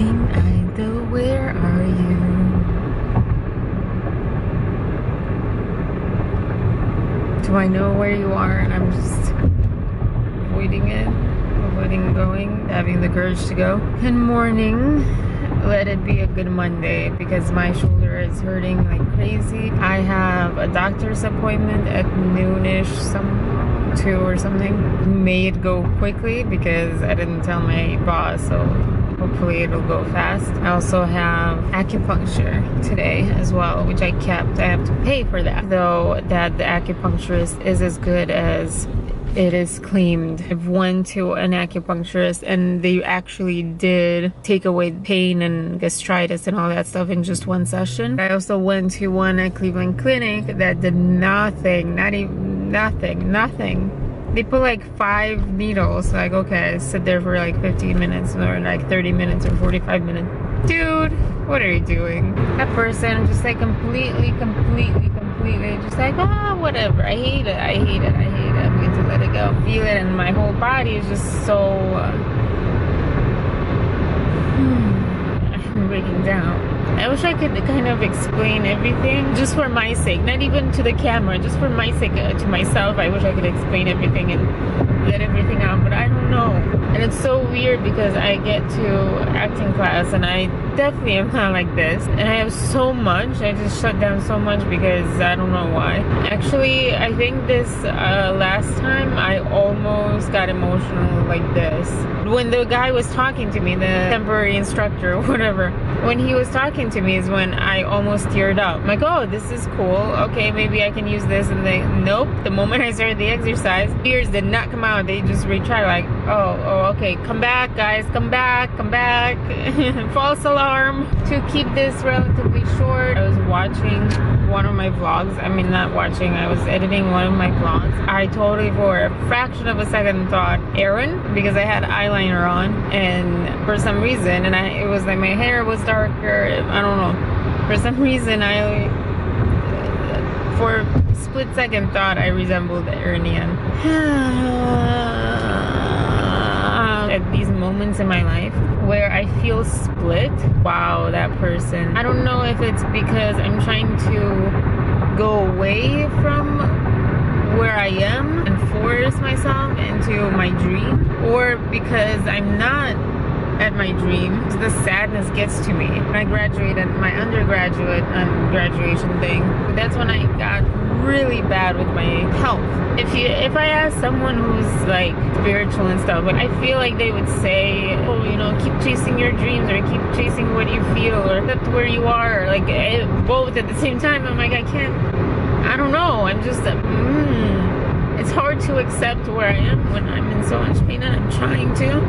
Searching either, where are you? Do I know where you are and I'm just avoiding it, avoiding going, having the courage to go? Good morning. Let it be a good Monday because my shoulder is hurting like crazy. I have a doctor's appointment at noonish, some 2 or something. May it go quickly because I didn't tell my boss, so hopefully it'll go fast. I also have acupuncture today as well, which I kept. I have to pay for that, though that the acupuncturist is as good as it is claimed. I've went to an acupuncturist and they actually did take away pain and gastritis and all that stuff in just one session. I also went to one at Cleveland Clinic that did nothing, not even nothing. They put like 5 needles. Like, okay, sit there for like 15 minutes or like 30 minutes or 45 minutes. Dude, what are you doing? That person just like completely just like, whatever. I hate it. I'm going to let it go. Feel it, and my whole body is just so I'm breaking down. I wish I could kind of explain everything just for my sake, not even to the camera, just for my sake, to myself. I wish I could explain everything and let everything out, but I don't know. And it's so weird because I get to acting class and I definitely am not like this, and I have so much. I just shut down so much because I don't know why. Actually, I think this last time I almost got emotional like this. When the guy was talking to me, the temporary instructor or whatever, when he was talking to me is when I almost teared up. I'm like, oh, this is cool. Okay, maybe I can use this. And then, nope. The moment I started the exercise, tears did not come out. They just retried. Like, oh, okay. Come back, guys. Come back. False alarm. To keep this relatively short, I was watching one of my vlogs. I mean, not watching. I was editing one of my vlogs. I totally, for a fraction of a second, thought Aaron, because I had eyeliner on, and for some reason, and it was like my hair was darker. I don't know. For some reason, for a split second, thought I resembled Iranian. At these moments in my life where I feel split, wow, that person. I don't know if it's because I'm trying to go away from where I am and force myself into my dream, or because I'm not at my dream. The sadness gets to me. When I graduated my undergraduate graduation thing, that's when I got really bad with my health. If I ask someone who's like spiritual and stuff, like, I feel like they would say, oh, you know, keep chasing your dreams, or keep chasing what you feel, or accept where you are, or like both at the same time. I'm like, I don't know. I'm just it's hard to accept where I am when I'm in so much pain, and I'm trying to,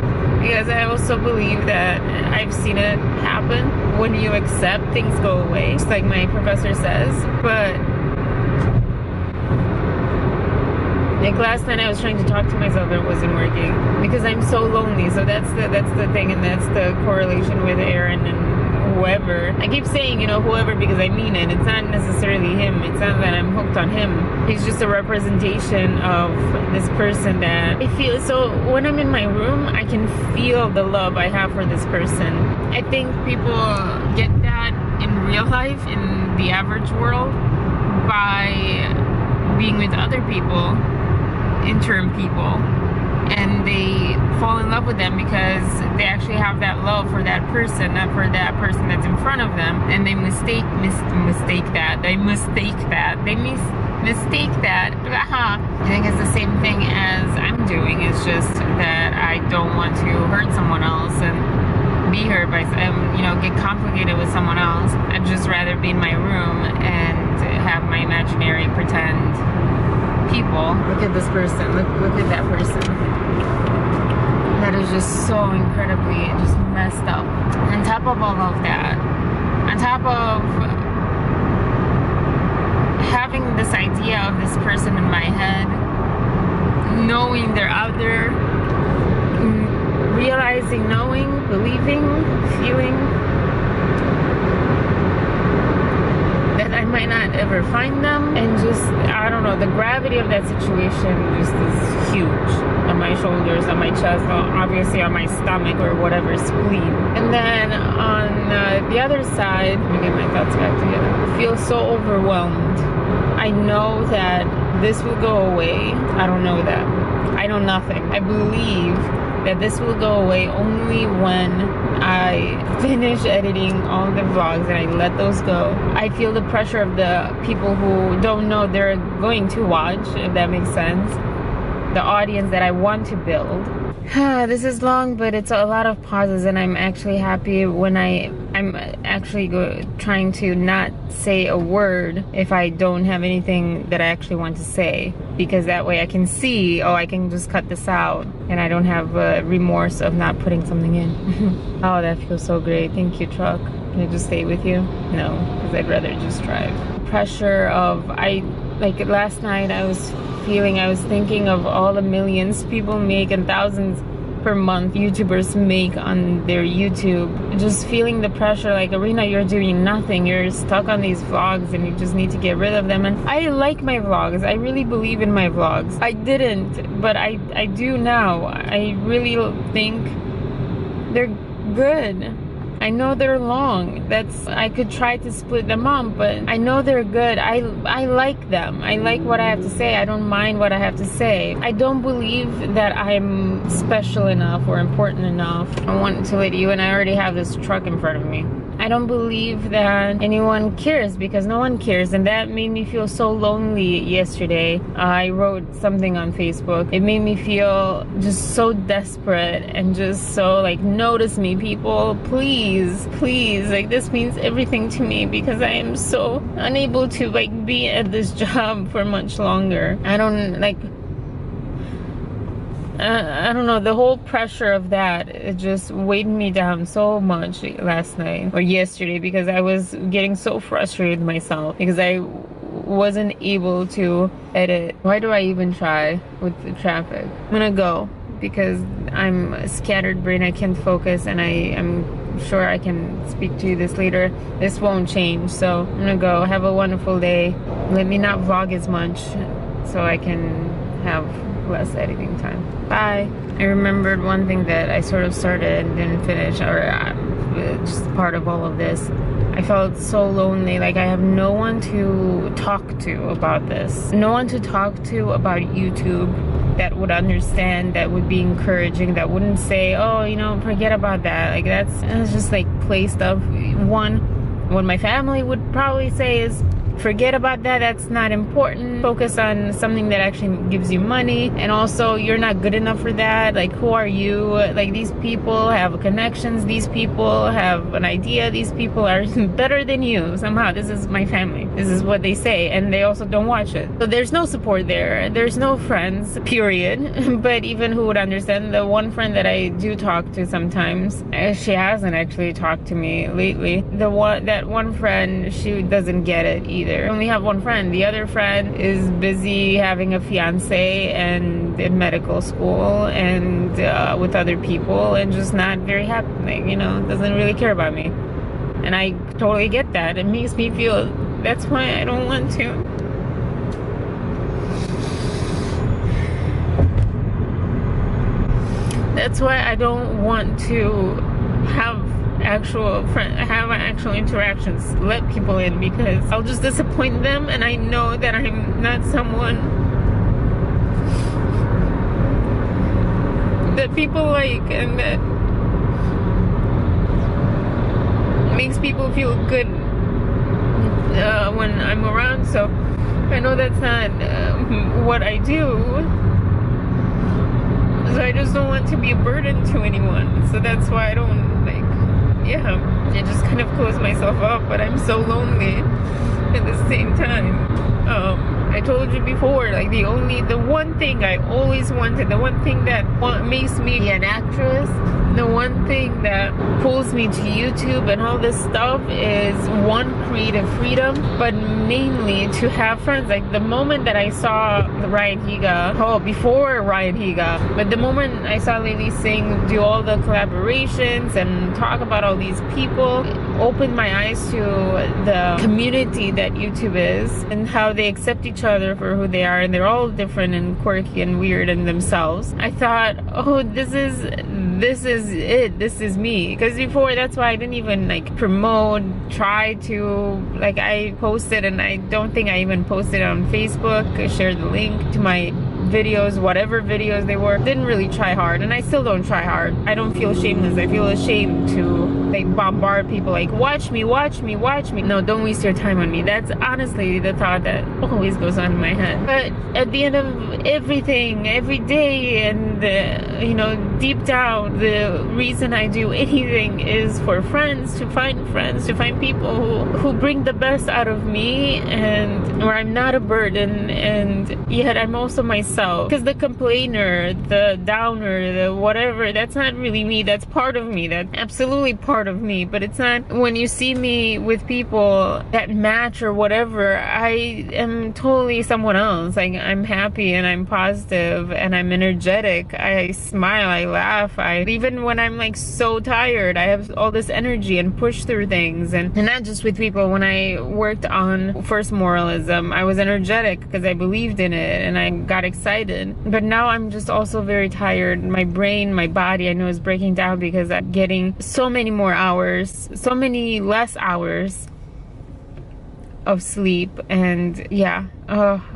because I also believe that I've seen it happen. When you accept, things go away, just like my professor says. But like last night, I was trying to talk to myself, and it wasn't working because I'm so lonely. So that's the thing, and that's the correlation with Aaron and whoever. I keep saying, you know, whoever, because I mean it. It's not necessarily him. It's not that I'm hooked on him. He's just a representation of this person that I feel. So when I'm in my room, I can feel the love I have for this person. I think people get that in real life, in the average world, by being with other people, interim people, and they fall in love with them because they actually have that love for that person, not for that person that's in front of them, and they mistake that. I think it's the same thing as I'm doing. It's just that I don't want to hurt someone else and be hurt by, you know, get complicated with someone else. I'd just rather be in my room and have my imaginary pretend people. Look at this person. Look at that person. That is just so incredibly just messed up. On top of all of that, on top of having this idea of this person in my head, knowing they're out there, realizing, knowing, believing, feeling that I might not ever find them, and just, I don't know, the gravity of that situation just is huge. On my shoulders, on my chest, obviously on my stomach or whatever, spleen. And then the other side, let me get my thoughts back together, I feel so overwhelmed. I know that this will go away. I don't know that. I know nothing. I believe that this will go away only when I finish editing all the vlogs and I let those go. I feel the pressure of the people who don't know they're going to watch, if that makes sense. The audience that I want to build. This is long, but it's a lot of pauses, and I'm actually happy when I'm actually trying to not say a word if I don't have anything that I actually want to say, because that way I can see, oh, I can just cut this out and I don't have remorse of not putting something in. Oh, that feels so great. Thank you, truck. Can I just stay with you? No, because I'd rather just drive. Pressure of, like last night I was thinking of all the millions people make and thousands per month YouTubers make on their YouTube. Just feeling the pressure, like, Arena, you're doing nothing. You're stuck on these vlogs and you just need to get rid of them. And I like my vlogs. I really believe in my vlogs. I didn't, but I do now. I really think they're good. I know they're long. I could try to split them up, but I know they're good. I like them. I like what I have to say. I don't mind what I have to say. I don't believe that I'm special enough or important enough. I want to let you, and I already have this truck in front of me. I don't believe that anyone cares, because no one cares, and that made me feel so lonely yesterday. I wrote something on Facebook. It made me feel just so desperate and just so like, notice me, people, please, please. Like, this means everything to me, because I am so unable to like be at this job for much longer. I don't know, the whole pressure of that, it just weighed me down so much last night or yesterday, because I was getting so frustrated with myself because I wasn't able to edit. Why do I even try with the traffic? I'm gonna go because I'm a scattered brain. I can't focus, and I'm sure I can speak to you this later. This won't change, so I'm gonna go. Have a wonderful day. Let me not vlog as much so I can have less editing time. Bye. I remembered one thing that I sort of started and didn't finish, or just part of all of this. I felt so lonely, like I have no one to talk to about this. No one to talk to about YouTube that would understand, that would be encouraging, that wouldn't say, oh, you know, forget about that. Like, that's just like play stuff. What my family would probably say is, forget about that, that's not important. Focus on something that actually gives you money. And also, you're not good enough for that. Like, who are you? Like, these people have connections, these people have an idea, these people are better than you somehow. This is my family. This is what they say, and they also don't watch it. So there's no support there. There's no friends, period. But even who would understand? The one friend that I do talk to sometimes, she hasn't actually talked to me lately. That one friend, she doesn't get it either. I only have one friend. The other friend is busy having a fiance and in medical school and with other people, and just not very happy, like, you know, doesn't really care about me. And I totally get that. It makes me feel, that's why I don't want to. That's why I don't want to have actual interactions, let people in, because I'll just disappoint them, and I know that I'm not someone that people like, and that makes people feel good when I'm around. So I know that's not what I do, so I just don't want to be a burden to anyone. So that's why I don't, I just kind of close myself up, but I'm so lonely at the same time. I told you before, like, the one thing I always wanted, the one thing that makes me an actress, the one thing that pulls me to YouTube and all this stuff is, one, creative freedom, but mainly to have friends. Like, the moment that I saw Ryan Higa, before Ryan Higa, but the moment I saw Lily Singh do all the collaborations and talk about all these people, opened my eyes to the community that YouTube is, and how they accept each other for who they are, and they're all different and quirky and weird in themselves. I thought, oh, this is this is it, this is me. Because before, that's why I didn't even like promote, try to, like, I posted, and I don't think I even posted on Facebook. I shared the link to my videos, whatever videos they were. Didn't really try hard, and I still don't try hard. I don't feel shameless. I feel ashamed to like bombard people like, watch me, watch me, watch me. No, don't waste your time on me. That's honestly the thought that always goes on in my head. But at the end of everything, every day, and you know, deep down, the reason I do anything is for friends, to find people who bring the best out of me, and where I'm not a burden, and yet I'm also myself. Because the complainer, the downer, the whatever, that's not really me. That's part of me. That's absolutely part of me. But it's not, when you see me with people that match or whatever, I am totally someone else. Like, I'm happy and I'm positive and I'm energetic. I smile, I laugh. Even when I'm like so tired, I have all this energy and push through things. And not just with people. When I worked on First Moralism, I was energetic because I believed in it and I got excited. But now I'm just also very tired. My brain, my body, I know, is breaking down because I'm getting so many more hours, so many less hours of sleep. And yeah,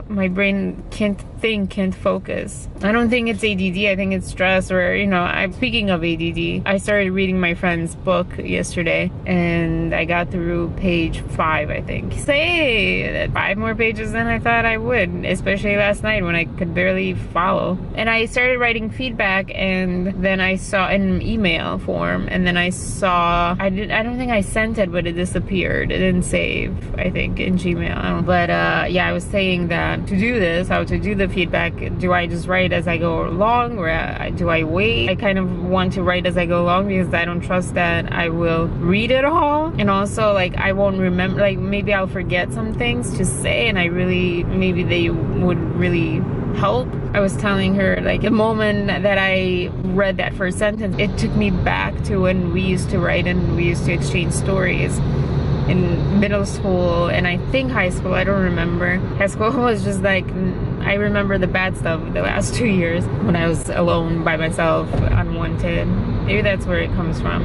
my brain can't think, can't focus. I don't think it's ADD. I think it's stress, or, you know, speaking of ADD, I started reading my friend's book yesterday and I got through page 5, I think. Say 5 more pages than I thought I would, especially last night when I could barely follow. And I started writing feedback, and then I saw an email form, and then I saw, I don't think I sent it, but it disappeared. It didn't save, I think, in Gmail. But yeah, I was saying that to do this, how to do the feedback, do I just write as I go along, or do I wait? I kind of want to write as I go along because I don't trust that I will read it all, and also like I won't remember, like maybe I'll forget some things to say, and maybe they would really help. I was telling her, like, the moment that I read that first sentence, it took me back to when we used to write and we used to exchange stories in middle school, and I think high school. I don't remember. High school was just like, I remember the bad stuff the last 2 years when I was alone by myself, unwanted. Maybe that's where it comes from.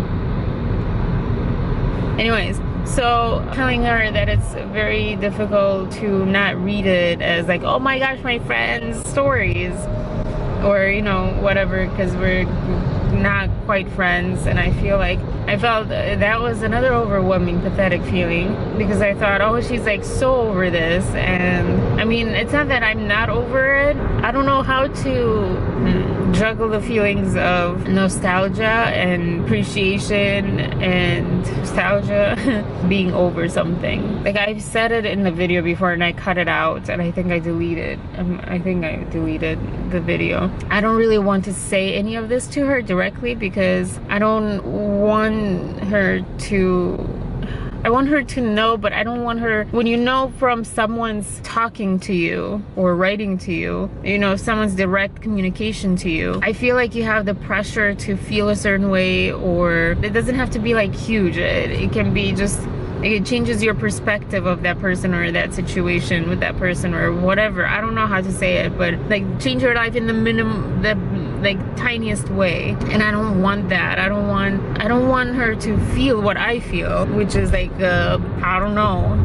Anyways, so telling her that it's very difficult to not read it as like, oh my gosh, my friend's stories, or, you know, whatever, because we're not quite friends. And I felt that was another overwhelming, pathetic feeling, because I thought, oh, she's like so over this. And I mean, it's not that I'm not over it. I don't know how to juggle the feelings of nostalgia and appreciation and nostalgia being over something. Like, I've said it in the video before and I cut it out, and I think I deleted the video. I don't really want to say any of this to her directly because I don't want her to, I want her to know, but I don't want her, when you know from someone's talking to you or writing to you, you know, someone's direct communication to you, I feel like you have the pressure to feel a certain way, or it doesn't have to be like huge. It can be just, it changes your perspective of that person or that situation with that person or whatever. I don't know how to say it, but like change your life in the minimum, the like tiniest way. And I don't want that. I don't want her to feel what I feel, which is like I don't know,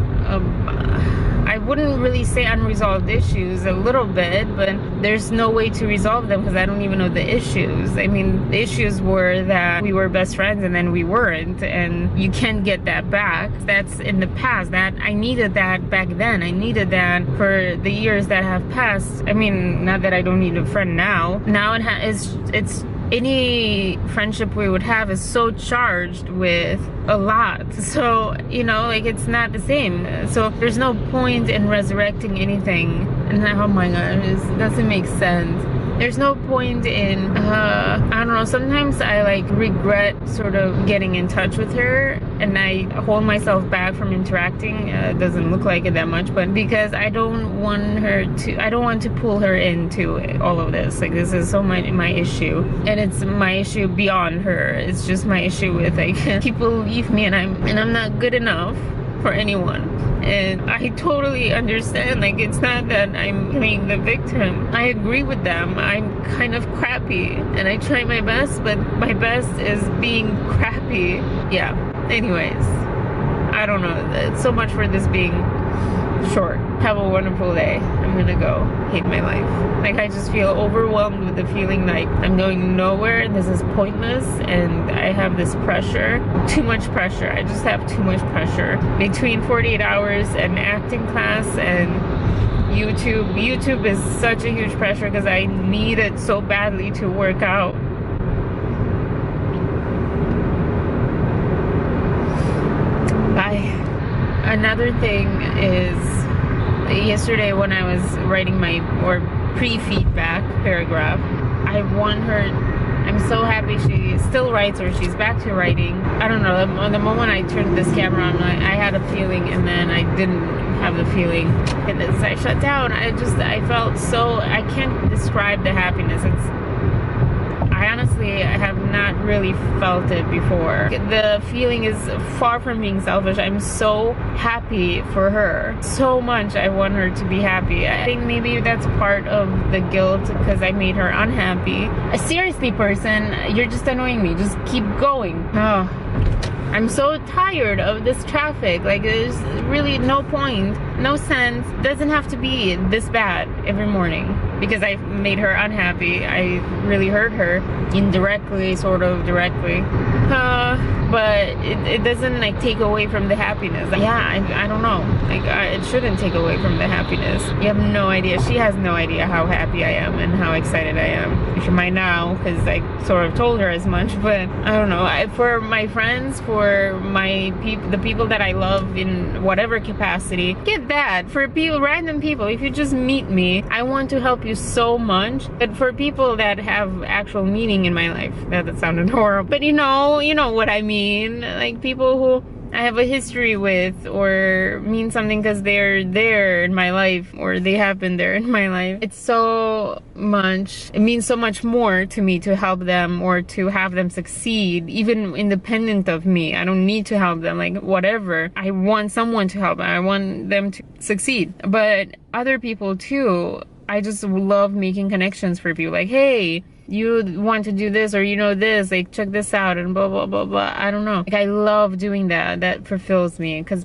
I wouldn't really say unresolved issues, a little bit, but there's no way to resolve them because I don't even know the issues. I mean, the issues were that we were best friends and then we weren't, and you can't get that back. That's in the past. That I needed that back then. I needed that for the years that have passed. I mean, not that I don't need a friend now. Now it's any friendship we would have is so charged with a lot. So, you know, like, it's not the same. So there's no point in resurrecting anything. And oh my god, it doesn't make sense. There's no point in, I don't know, sometimes I like regret sort of getting in touch with her, and I hold myself back from interacting. It doesn't look like it that much, but because I don't want to pull her into all of this. Like, this is so my issue, and it's my issue beyond her. It's just my issue with like people leave me and I'm not good enough. for anyone. And I totally understand. Like, it's not that I'm playing the victim. I agree with them. I'm kind of crappy and I try my best, but my best is being crappy. Yeah. Anyways, I don't know. It's so much for this being short. Have a wonderful day. I'm gonna go. Hate my life. Like, I just feel overwhelmed with the feeling like I'm going nowhere. This is pointless, and I have this pressure. Too much pressure. I just have too much pressure. Between 48 hours and acting class and YouTube. YouTube is such a huge pressure because I need it so badly to work out. Bye. Another thing is, yesterday when I was writing my pre-feedback paragraph, I want her, I'm so happy she still writes, or she's back to writing. I don't know, the moment I turned this camera on, I had a feeling, and then I didn't have the feeling, and as I shut down, I felt so, I can't describe the happiness. I honestly have not really felt it before. The feeling is far from being selfish. I'm so happy for her. So much I want her to be happy. I think maybe that's part of the guilt because I made her unhappy. Seriously, person, you're just annoying me. Just keep going. Oh, I'm so tired of this traffic. Like, there's really no point, no sense. Doesn't have to be this bad every morning because I made her unhappy. I really hurt her indirectly, sort of directly. But it doesn't like take away from the happiness. Yeah, I don't know. Like, it shouldn't take away from the happiness. You have no idea. She has no idea how happy I am and how excited I am. She might now because I sort of told her as much. But I don't know. For my friends, for my the people that I love in whatever capacity, get that. For people, random people, if you just meet me, I want to help you so much. But for people that have actual meaning in my life, that sounded horrible. But you know what I mean. Like, people who I have a history with or mean something because they're there in my life or they have been there in my life. It's so much, it means so much more to me to help them or to have them succeed, even independent of me. I don't need to help them, like, whatever. I want someone to help them. I want them to succeed. But other people too, I just love making connections for people. Like, hey, you want to do this, or you know this, like, check this out, and blah blah blah blah. I don't know, like, I love doing that. That fulfills me, because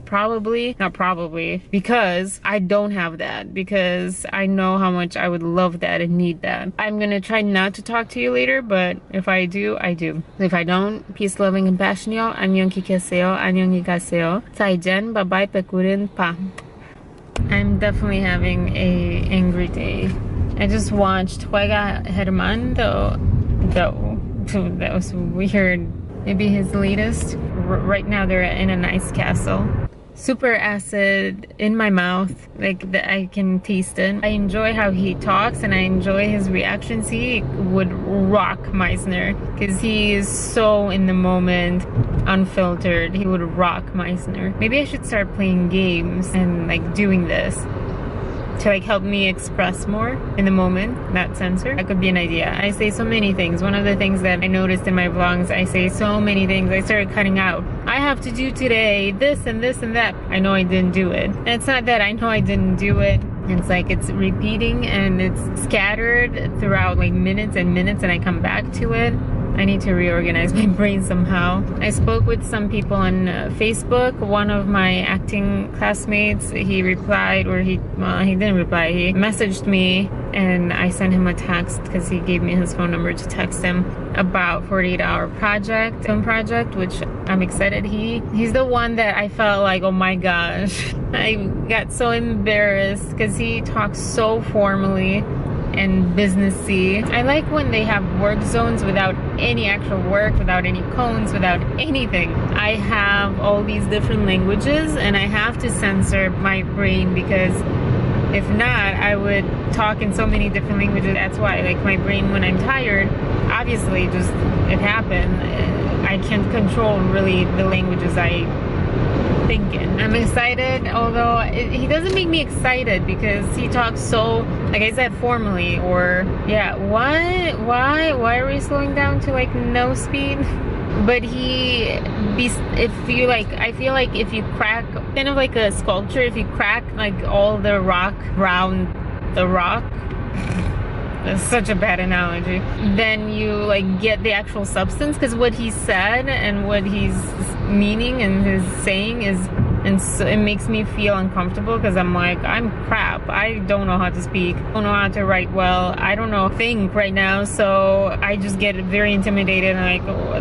because I don't have that, because I know how much I would love that and need that. I'm gonna try not to talk to you later, but if I do, I do. If I don't, peace, love, and compassion, y'all. 안녕 계세요. 안녕히 가세요. 자이젠, bye-bye, pekurin pa. I'm definitely having a angry day. I just watched Juega Herman, though. That was weird. Maybe his latest. Right now they're in an ice castle. Super acid in my mouth, like, I can taste it. I enjoy how he talks and I enjoy his reactions. He would rock Meisner because he is so in the moment, unfiltered. He would rock Meisner. Maybe I should start playing games and like doing this to like help me express more in the moment, not censor. That could be an idea. I say so many things. One of the things that I noticed in my vlogs, I say so many things. I started cutting out. I have to do today this and this and that. I know I didn't do it. And it's not that I know I didn't do it. It's like it's repeating and it's scattered throughout like minutes and minutes, and I come back to it. I need to reorganize my brain somehow. I spoke with some people on Facebook. One of my acting classmates, he replied, or he didn't reply. He messaged me and I sent him a text because he gave me his phone number to text him about 48-hour film project, which I'm excited. He's the one that I felt like, oh my gosh, I got so embarrassed because he talks so formally and businessy. I like when they have work zones without any actual work, without any cones, without anything. I have all these different languages and I have to censor my brain, because if not, I would talk in so many different languages. That's why, like, my brain, when I'm tired, obviously just, it happened. I can't control really the languages I think in. I'm excited, although he doesn't make me excited because he talks so, like I said, formally, or yeah, why are we slowing down to like no speed? But he if you like, I feel like if you crack, kind of like a sculpture, if you crack like all the rock around the rock, that's such a bad analogy, then you like get the actual substance, because what he said and what he's meaning and his saying is, and so it makes me feel uncomfortable, because I'm like, I'm crap. I don't know how to speak. I don't know how to write well. I don't know think right now. So I just get very intimidated and like, oh,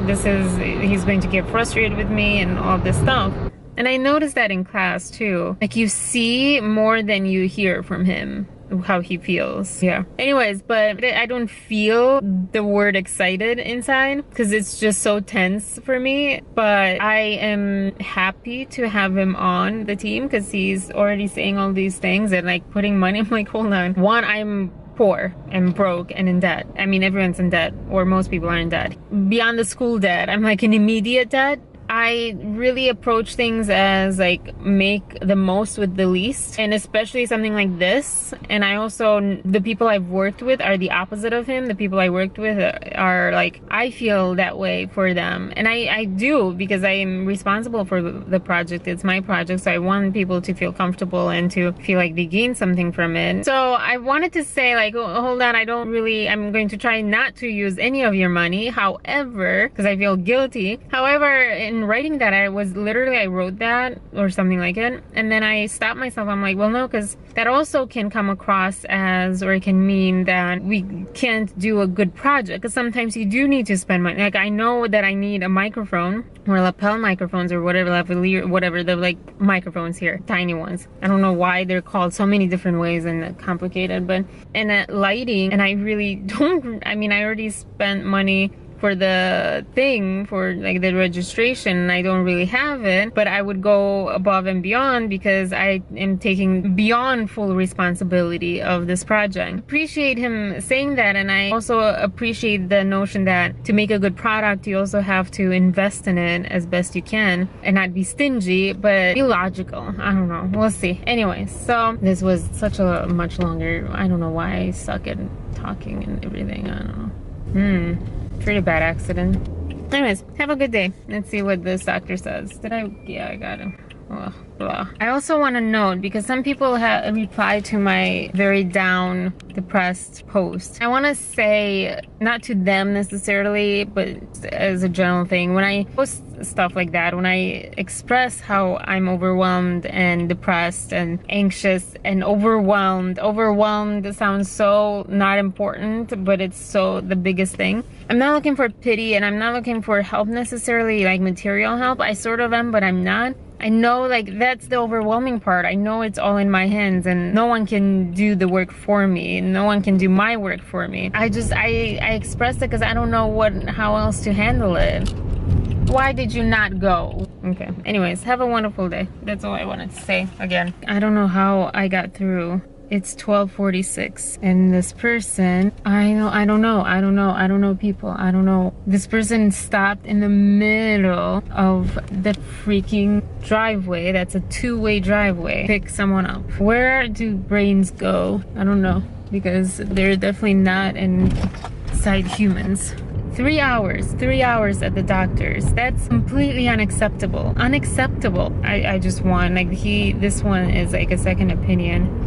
he's going to get frustrated with me and all this stuff. And I noticed that in class too. Like you see more than you hear from him, how he feels. Yeah. Anyways, but I don't feel the word excited inside because it's just so tense for me. But I am happy to have him on the team because he's already saying all these things and like putting money. I'm like, hold on. One, I'm poor and broke and in debt. I mean, everyone's in debt, or most people are in debt. Beyond the school debt, I'm like in immediate debt. I really approach things as like make the most with the least, and especially something like this. And I also, the people I've worked with are the opposite of him. The people I worked with are like, I feel that way for them, and I do, because I am responsible for the project. It's my project, so I want people to feel comfortable and to feel like they gain something from it. So I wanted to say like, oh, hold on, I'm going to try not to use any of your money. However, because I feel guilty. However, in writing that, I wrote that or something like it, and then I stopped myself. I'm like, well, no, because that also can come across as, or it can mean that we can't do a good project, because sometimes you do need to spend money. Like I know that I need a microphone, or lapel microphones, or whatever, whatever the like microphones here, tiny ones. I don't know why they're called so many different ways and complicated, but and lighting, and I really don't. I mean, I already spent money for the thing, for like the registration. I don't really have it, but I would go above and beyond because I am taking beyond full responsibility of this project. Appreciate him saying that, and I also appreciate the notion that to make a good product, you also have to invest in it as best you can and not be stingy, but be logical. I don't know, we'll see. Anyways, so this was such a much longer, I don't know why I suck at talking and everything, I don't know. Pretty bad accident. Anyways, have a good day. Let's see what this doctor says. Yeah, I got him. Ugh, blah. I also want to note, because some people have replied to my very down, depressed post. I want to say, not to them necessarily, but as a general thing, when I post stuff like that, when I express how I'm overwhelmed and depressed and anxious and overwhelmed sounds so not important, but it's so the biggest thing. I'm not looking for pity, and I'm not looking for help necessarily, like material help. I sort of am, but I'm not. I know, like, that's the overwhelming part. I know it's all in my hands and no one can do the work for me. No one can do my work for me. I expressed it because I don't know how else to handle it. Why did you not go? Okay, anyways, have a wonderful day. That's all I wanted to say. Again, I don't know how I got through. It's 12:46, and this person, I don't know people. I don't know. This person stopped in the middle of the freaking driveway. That's a two-way driveway. Pick someone up. Where do brains go? I don't know, because they're definitely not inside humans. 3 hours at the doctor's. That's completely unacceptable. Unacceptable. I just want, like, this one is like a second opinion.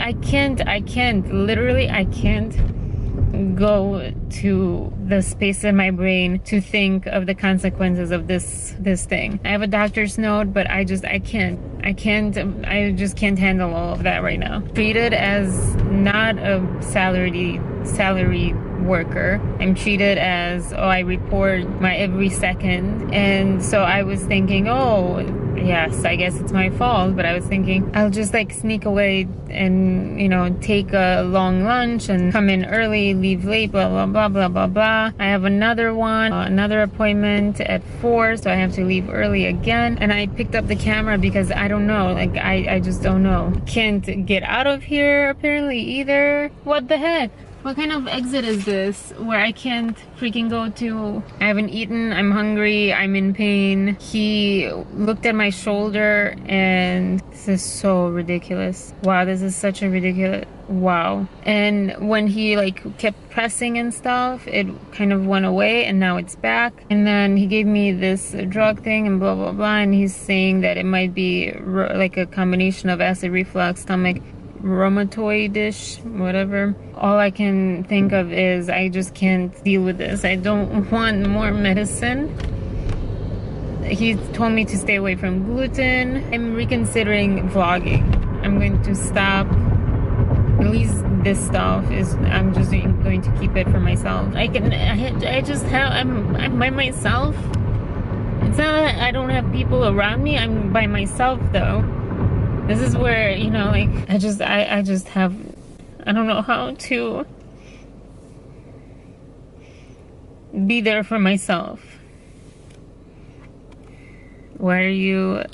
I can't, literally, I can't go to the space in my brain to think of the consequences of this thing. I have a doctor's note, but I just can't handle all of that right now. Treated as not a salary worker. I'm treated as, oh, I report my every second. And so I was thinking, oh, yes, I guess it's my fault, but I was thinking I'll just like sneak away and, you know, take a long lunch and come in early, leave late, blah, blah, blah, blah, blah, blah. I have another appointment at 4, so I have to leave early again. And I picked up the camera because I don't know, like, I just don't know. Can't get out of here apparently either. What the heck? What kind of exit is this where I can't freaking go to? I haven't eaten, I'm hungry, I'm in pain. He looked at my shoulder and this is so ridiculous. Wow, this is such a ridiculous, wow. And when he like kept pressing and stuff, it kind of went away and now it's back. And then he gave me this drug thing and blah, blah, blah. And he's saying that it might be like a combination of acid reflux, stomach, rheumatoid-ish, whatever. All I can think of is I just can't deal with this. I don't want more medicine. He told me to stay away from gluten. I'm reconsidering vlogging. I'm going to stop. At least this stuff is, I'm just going to keep it for myself. I'm by myself. It's not that I don't have people around me. I'm by myself though. This is where, you know, like, I just have, I don't know how to be there for myself. Why are you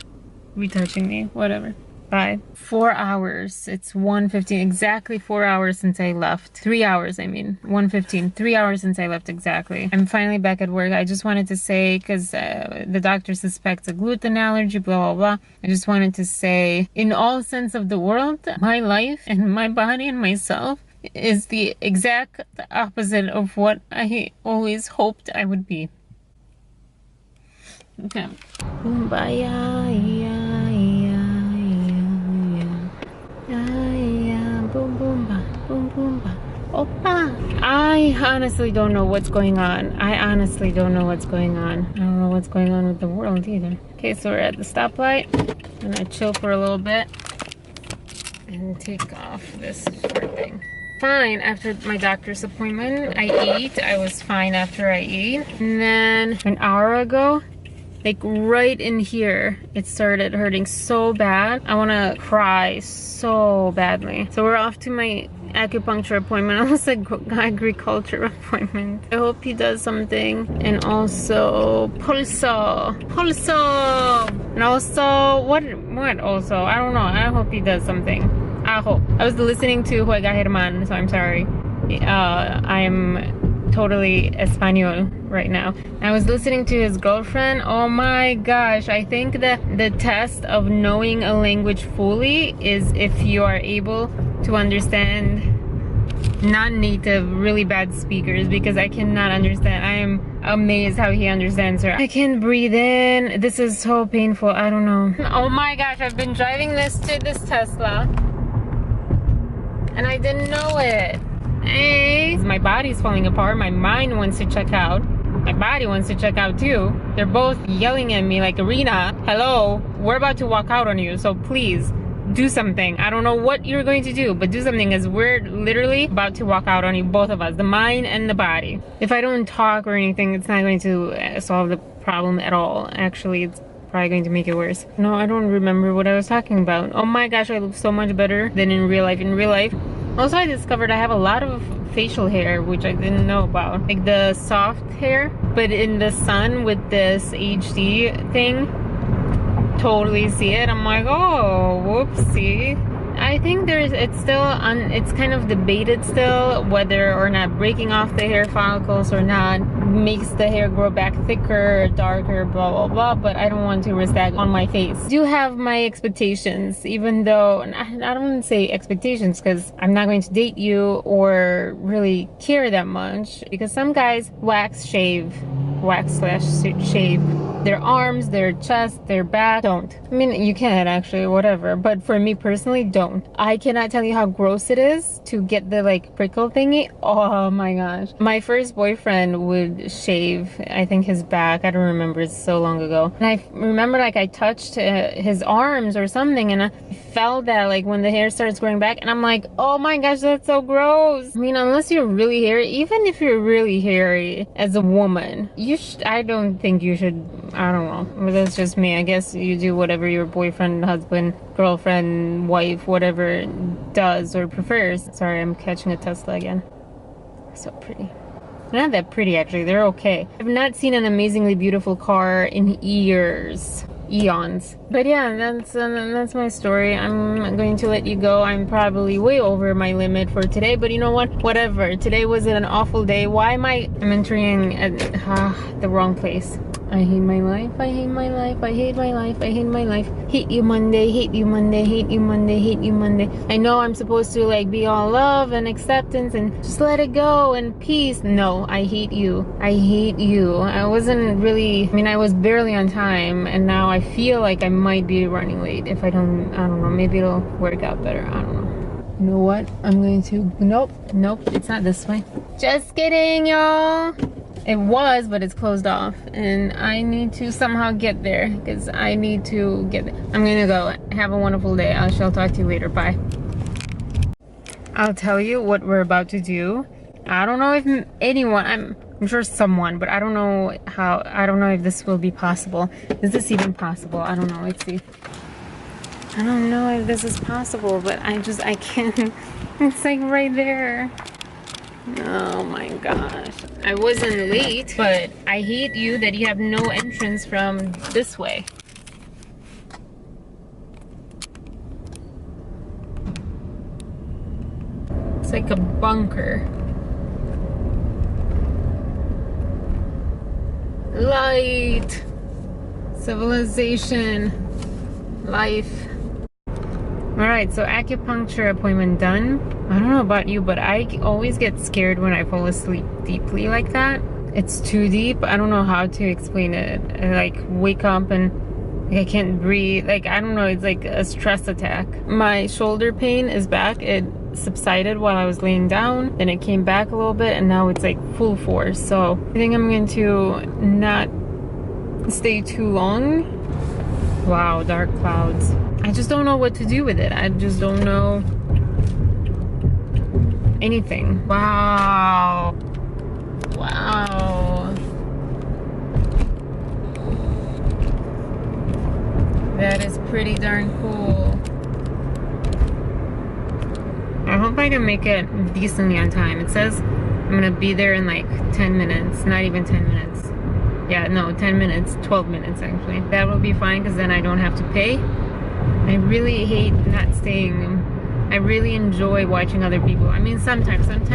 retouching me? Whatever. Bye. 4 hours. It's 1:15. Exactly 4 hours since I left. 3 hours, I mean. 1:15. 3 hours since I left exactly. I'm finally back at work. I just wanted to say, because the doctor suspects a gluten allergy, blah, blah, blah. I just wanted to say, in all sense of the world, my life and my body and myself is the exact opposite of what I always hoped I would be. Okay. Kumbaya, yeah, yeah. Boom boom ba, boom boom ba, oppa. I honestly don't know what's going on. I honestly don't know what's going on. I don't know what's going on with the world either. Okay, so we're at the stoplight. I'm gonna chill for a little bit and take off this short thing. Fine after my doctor's appointment. I ate. I was fine after I ate. And then an hour ago, like right in here, it started hurting so bad. I want to cry so badly. So we're off to my acupuncture appointment. I almost said agriculture appointment. I hope he does something. And also pulso. And also what also? I don't know. I hope he does something. I hope. I was listening to Juega Germán, so I'm sorry. I'm totally Espanol right now. I was listening to his girlfriend. Oh my gosh, I think that the test of knowing a language fully is if you are able to understand non-native, really bad speakers, because I cannot understand. I am amazed how he understands her. I can't breathe in. This is so painful. I don't know. Oh my gosh, I've been driving this Tesla and I didn't know it. Hey. My body's falling apart. My mind wants to check out. My body wants to check out too. They're both yelling at me like, Arena, hello, we're about to walk out on you, so please do something. I don't know what you're going to do, but do something, because we're literally about to walk out on you, both of us, the mind and the body. If I don't talk or anything, it's not going to solve the problem at all. Actually, it's probably going to make it worse. No, I don't remember what I was talking about. Oh my gosh, I look so much better than in real life. In real life, also I discovered I have a lot of facial hair, which I didn't know about. Like the soft hair, but in the sun with this HD thing, totally see it. I'm like, oh, whoopsie. I think it's still it's kind of debated still whether or not breaking off the hair follicles or not makes the hair grow back thicker, darker, blah blah blah, but I don't want to risk that on my face. I do have my expectations, even though I don't want to say expectations because I'm not going to date you or really care that much, because some guys wax/shave their arms, their chest, their back. Don't. I mean, you can actually, whatever, but for me personally, don't. I cannot tell you how gross it is to get the like prickle thingy. Oh my gosh. My first boyfriend would shave, I think, his back. I don't remember, it's so long ago. And I remember like I touched his arms or something, and I felt that like when the hair starts growing back, and I'm like, oh my gosh, that's so gross. I mean, unless you're really hairy, even if you're really hairy as a woman, I don't think you should, I don't know, but that's just me. I guess you do whatever your boyfriend, husband, girlfriend, wife, whatever does or prefers. Sorry, I'm catching a Tesla again. So pretty. They're not that pretty, actually. They're okay. I've not seen an amazingly beautiful car in years. Eons. But yeah, that's my story. I'm going to let you go. I'm probably way over my limit for today, but you know what? Whatever. Today was an awful day. Why am I'm entering at, the wrong place. I hate my life. I hate my life. I hate my life. I hate my life. Hate you Monday. Hate you Monday. Hate you Monday. Hate you Monday. I know I'm supposed to like be all love and acceptance and just let it go and peace. No, I hate you. I hate you. I wasn't really, I mean, I was barely on time, and now I feel like I might be running late. If I don't know, maybe it'll work out better. I don't know. You know what? I'm going to, nope, it's not this way. Just kidding, y'all. It was, but it's closed off, and I need to somehow get there because I need to get there. I'm gonna go. Have a wonderful day. I shall talk to you later. Bye. I'll tell you what we're about to do. I don't know if anyone, I'm sure someone, but I don't know how, I don't know if this will be possible. Is this even possible? I don't know. Let's see. I don't know if this is possible, but I can't. It's like right there. Oh my gosh. I wasn't late, but I hate you that you have no entrance from this way. It's like a bunker. Light. Civilization. Life. Alright, so acupuncture appointment done. I don't know about you, but I always get scared when I fall asleep deeply like that. It's too deep. I don't know how to explain it. I like wake up and I can't breathe. Like, I don't know, it's like a stress attack. My shoulder pain is back. It subsided while I was laying down, then it came back a little bit, and now it's like full force. So I think I'm going to not stay too long. Wow, dark clouds. I just don't know what to do with it. I just don't know anything. Wow. Wow. That is pretty darn cool. I hope I can make it decently on time. It says I'm gonna be there in like 10 minutes. Not even 10 minutes. Yeah, no, 10 minutes. 12 minutes actually. That will be fine because then I don't have to pay. I really hate not staying. I really enjoy watching other people. I mean, sometimes I'm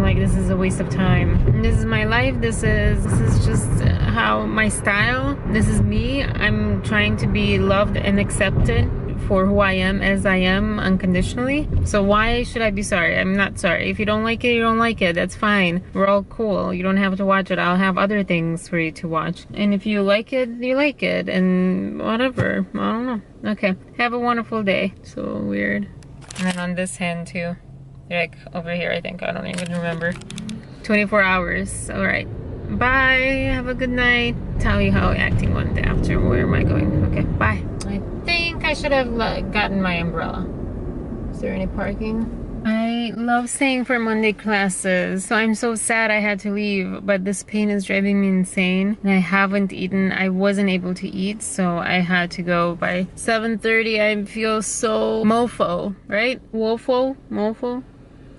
like, this is a waste of time. And this is my life. This is just how my style. This is me. I'm trying to be loved and accepted for who I am, as I am, unconditionally. So why should I be sorry? I'm not sorry. If you don't like it, you don't like it. That's fine. We're all cool. You don't have to watch it. I'll have other things for you to watch. And if you like it, you like it. And whatever. I don't know. Okay. Have a wonderful day. So weird. And then on this hand too. Like over here, I think. I don't even remember. 24 hours. Alright. Bye. Have a good night. Tell you how acting went after. Where am I going? Okay. Bye. I think I should have gotten my umbrella. Is there any parking? I love staying for Monday classes, so I'm so sad I had to leave, but this pain is driving me insane, and I haven't eaten. I wasn't able to eat, so I had to go by 7:30. I feel so mofo, right? Wofo? Mofo?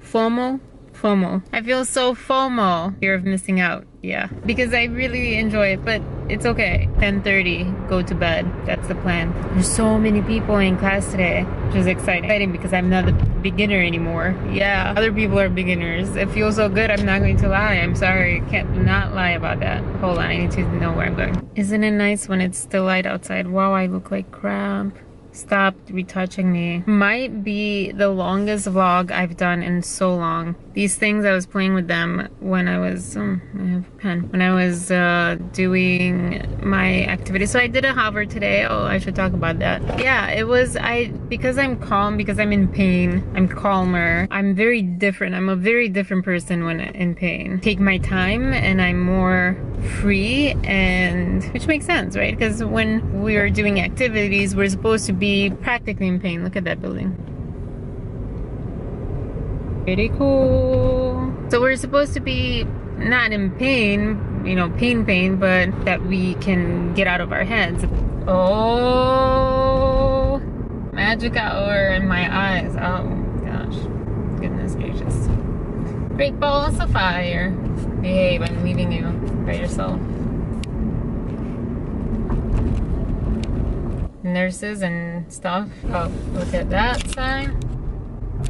FOMO? FOMO. I feel so FOMO. Fear of missing out. Yeah. Because I really enjoy it, but it's okay. 10:30, go to bed. That's the plan. There's so many people in class today, which is exciting because I'm not a beginner anymore. Yeah, other people are beginners. It feels so good. I'm not going to lie. I'm sorry. Can't not lie about that. Hold on. I need to know where I'm going. Isn't it nice when it's still light outside? Wow, I look like crap. Stop retouching me. Might be the longest vlog I've done in so long. These things, I was playing with them when I was, I have a pen. When I was doing my activity. So I did a hover today. Oh, I should talk about that. Yeah, it was, because I'm calm, because I'm in pain, I'm calmer. I'm very different. I'm a very different person when in pain. Take my time and I'm more free, and which makes sense, right? Because when we're doing activities, we're supposed to be practically in pain. Look at that building. Pretty cool. So we're supposed to be not in pain, you know, pain, but that we can get out of our heads. Oh, magic hour in my eyes. Oh gosh, goodness gracious. Great balls of fire. Behave, I'm leaving you by yourself. Nurses and stuff. Oh, look at that side.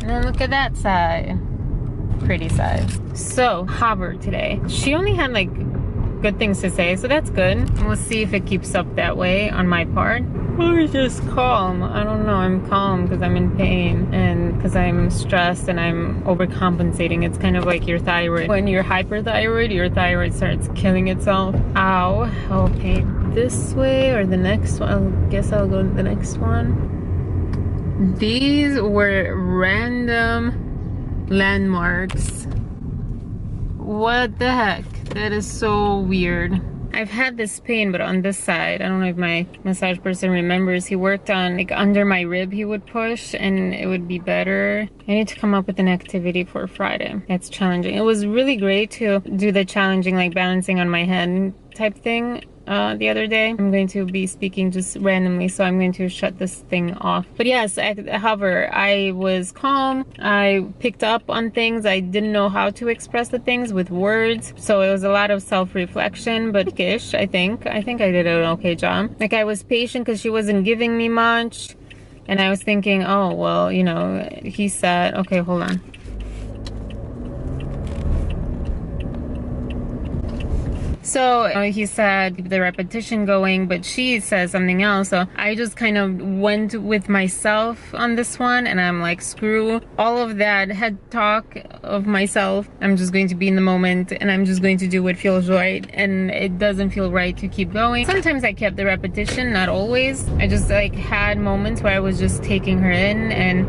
And then look at that side. Pretty side. So, Haber today. She only had like good things to say, so that's good. We'll see if it keeps up that way on my part. Or just calm. I don't know. I'm calm because I'm in pain and because I'm stressed and I'm overcompensating. It's kind of like your thyroid. When you're hyperthyroid, your thyroid starts killing itself. Ow. Okay. This way or the next one? I guess I'll go to the next one. These were random landmarks. What the heck? That is so weird. I've had this pain, but on this side, I don't know if my massage person remembers, he worked on like under my rib, he would push and it would be better. I need to come up with an activity for Friday. It's challenging. It was really great to do the challenging, like balancing on my head type thing. The other day. I'm going to be speaking just randomly, so I'm going to shut this thing off. But yes, however, I was calm. I picked up on things. I didn't know how to express the things with words, so it was a lot of self-reflection, but ish, I think I did an okay job. Like, I was patient because she wasn't giving me much, and I was thinking, oh, well, you know, he said, okay, hold on. So he said keep the repetition going, but she says something else. So I just kind of went with myself on this one, and I'm like, screw all of that head talk of myself. I'm just going to be in the moment, and I'm just going to do what feels right, and it doesn't feel right to keep going. Sometimes I kept the repetition, not always. I just like had moments where I was just taking her in, and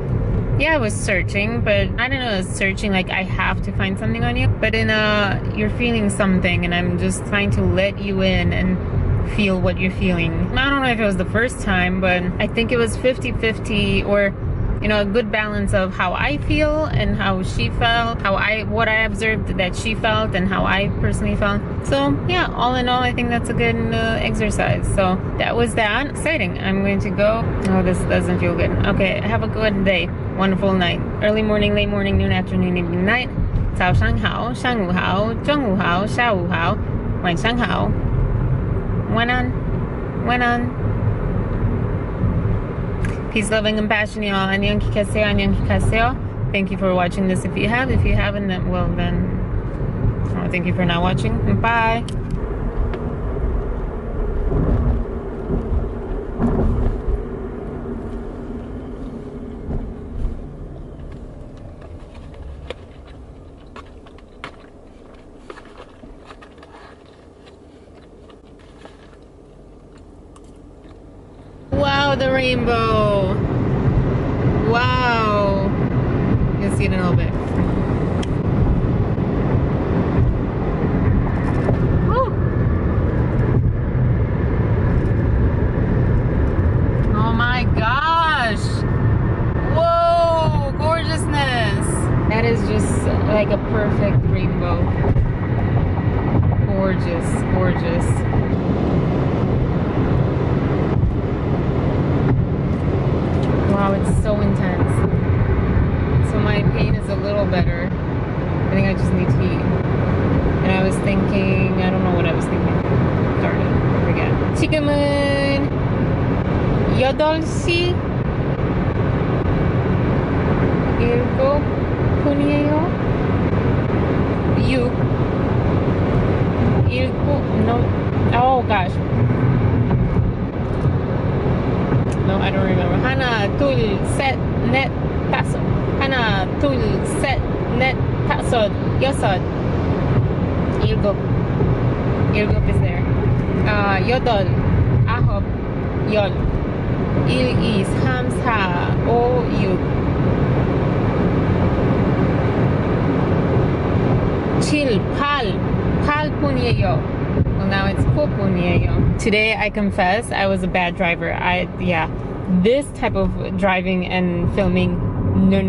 yeah, I was searching, but I don't know, searching like I have to find something on you, but in you're feeling something, and I'm just trying to let you in and feel what you're feeling. I don't know if it was the first time, but I think it was 50-50, or you know, a good balance of how I feel and how she felt, what I observed that she felt and how I personally felt. So yeah, all in all, I think that's a good exercise. So that was that. Exciting. I'm going to go. Oh, this doesn't feel good. Okay, have a good day. Wonderful night. Early morning, late morning, noon, afternoon, evening, night. 早上好，上午好，中午好，下午好，晚上好。晚安，晚安。Peace, love, and compassion, y'all. Annyeong kikaseo, annyeong kikaseo. Thank you for watching this. If you have, if you haven't, then, well, then, oh, thank you for not watching. Bye. Wow, the rainbow. Wow. You'll see it in a little bit. Woo. Oh my gosh. Whoa, gorgeousness. That is just like a perfect rainbow. Gorgeous, gorgeous. Wow, it's so intense. So my pain is a little better. I think I just need to eat. And I was thinking, I don't know what I was thinking. Darn it, I forget. 지금은 8시 7분이에요. 7, no, oh gosh. No, I don't remember. 하나, 둘, 셋, 넷, 다섯. 하나, 둘, 셋, 넷, 다섯, 여섯, 일곱. 일곱 is there. 여덟, 아홉, 열. 1, 2, 3, 4, 5, 6. 7, 8분이에요. Well, now it's 9분이에요. Today, I confess, I was a bad driver. Yeah, this type of driving and filming, no.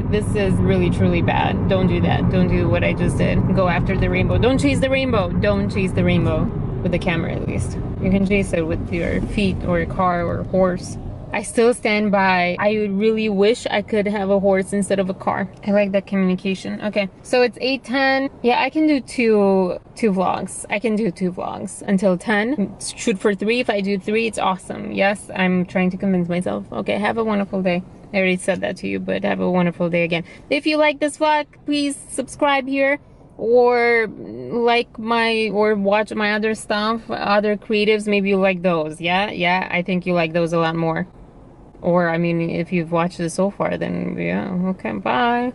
This is really, truly bad. Don't do that. Don't do what I just did. Go after the rainbow. Don't chase the rainbow. Don't chase the rainbow with the camera, at least. You can chase it with your feet or a car or a horse. I still stand by. I really wish I could have a horse instead of a car. I like that communication. Okay, so it's 8:10. Yeah, I can do two vlogs. I can do two vlogs until 10. Shoot for 3. If I do 3, it's awesome. Yes, I'm trying to convince myself. Okay, have a wonderful day. I already said that to you, but have a wonderful day again. If you like this vlog, please subscribe here, or like my, or watch my other stuff, other creatives. Maybe you like those. Yeah, I think you like those a lot more. Or I mean, if you've watched this so far, then yeah, okay, bye.